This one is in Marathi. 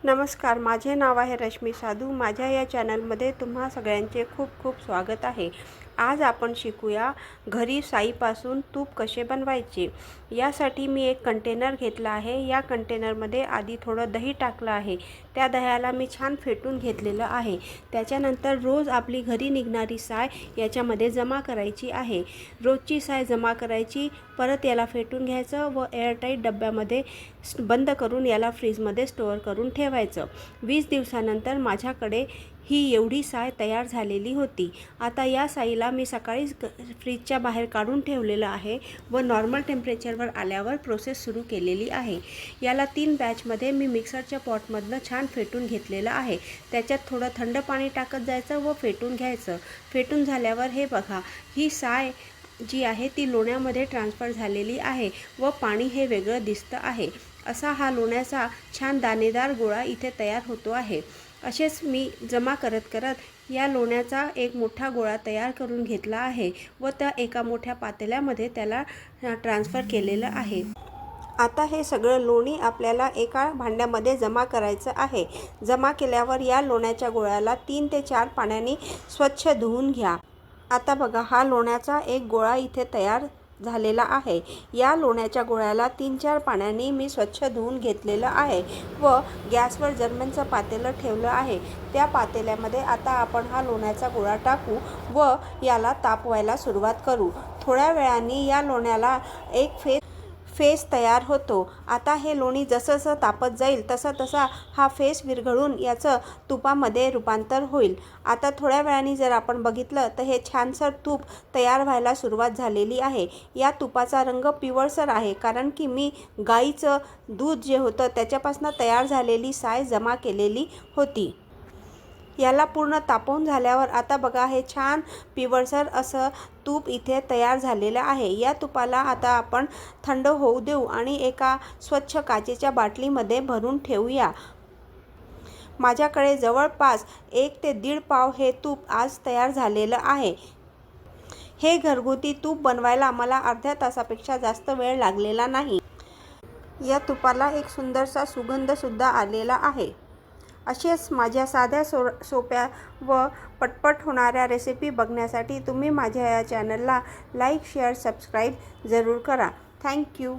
नमस्कार, माझे नाव आहे रश्मी साधू। माझ्या या चॅनलमध्ये तुम्हा सगळ्यांचे खूप खूप स्वागत आहे। आज आपण शिकूया घरी साईपासून तूप कसे बनवायचे। यासाठी मी एक कंटेनर घेतला आहे। या कंटेनरमध्ये आधी थोडं दही टाकलं आहे। त्या दह्याला मी छान फेटून घेतलेलं आहे। त्याच्यानंतर रोज आपली घरी निघणारी साय याच्यामध्ये जमा करायची आहे। रोजची साय जमा करायची, परत याला फेटून घ्यायचं व एअरटाईट डब्यामध्ये बंद करून याला फ्रीजमध्ये स्टोअर करून ठेवायचं। 20 दिवसानंतर माझ्याकडे ही एवढी साय तयार झालेली होती। आता या साईला मी सकाळीच फ्रीजच्या बाहेर काढून ठेवलेलं आहे व नॉर्मल टेम्परेचरवर आल्यावर प्रोसेस सुरू केलेली आहे। याला 3 बॅचमध्ये मी मिक्सरच्या पॉटमधनं छान फेटून घेतलेलं आहे। त्याच्यात थोडं थंड पाणी टाकत जायचं व फेटून घ्यायचं। फेटून झाल्यावर हे बघा, ही साय जी आहे ती लोण्यामध्ये ट्रान्सफर झालेली आहे व पाणी हे वेगळं दिसतं आहे। असा हा लोण्याचा छान दाणेदार गोळा इथे तयार होतो आहे। असेच मी जमा करत करत या लोण्याचा एक मोठा गोळा तयार करून घेतला आहे व त्या एका मोठ्या पातेल्यामध्ये त्याला ट्रान्सफर केलेलं आहे। आता हे सगळं लोणी आपल्याला एका भांड्यामध्ये जमा करायचं आहे। जमा केल्यावर या लोण्याच्या गोळ्याला 3 ते 4 पाण्याने स्वच्छ धुवून घ्या। आता बघा, हा लोण्याचा एक गोळा इथे तयार झालेला आहे। या लोण्याच्या गोळ्याला 3-4 पाण्याने मी स्वच्छ धुवून घेतलेलं आहे व गॅसवर जर्मनचं पातेलं ठेवलं आहे। त्या पातेल्यामध्ये आता आपण हा लोण्याचा गोळा टाकू व याला तापवायला सुरुवात करू। थोड्या वेळाने या लोण्याला एक फेस तयार होतो। आता हे लोणी जसं जसं तापत जाईल तसा तसा हा फेस विरघळून याचं तुपामध्ये रूपांतर होईल। आता थोड्या वेळाने जर आपण बघितलं तर हे छानसर तूप तयार व्हायला सुरुवात झालेली आहे। या तुपाचा रंग पिवळसर आहे, कारण की मी गाईचं दूध जे होतं त्याच्यापासून तयार झालेली साय जमा केलेली होती। याला पूर्ण तापवून झाल्यावर आता बघा, हे छान पिवळसर असं तूप इथे तयार झालेलं आहे। या तुपाला आता आपण थंड होऊ देऊ आणि एका स्वच्छ काचेच्या बाटलीमध्ये भरून ठेवूया। माझ्याकडे जवळपास 1 ते 1.5 पाव हे तूप आज तयार झालेलं आहे। हे घरगुती तूप बनवायला मला अर्ध्या तासापेक्षा जास्त वेळ लागलेला नाही। या तुपाला एक सुंदरसा सुगंधसुद्धा आलेला आहे। असेच माझ्या साध्या सोप्या व पटपट होणाऱ्या रेसिपी बघण्यासाठी तुम्ही माझ्या या चॅनलला लाईक, शेअर, सबस्क्राईब जरूर करा। थँक्यू।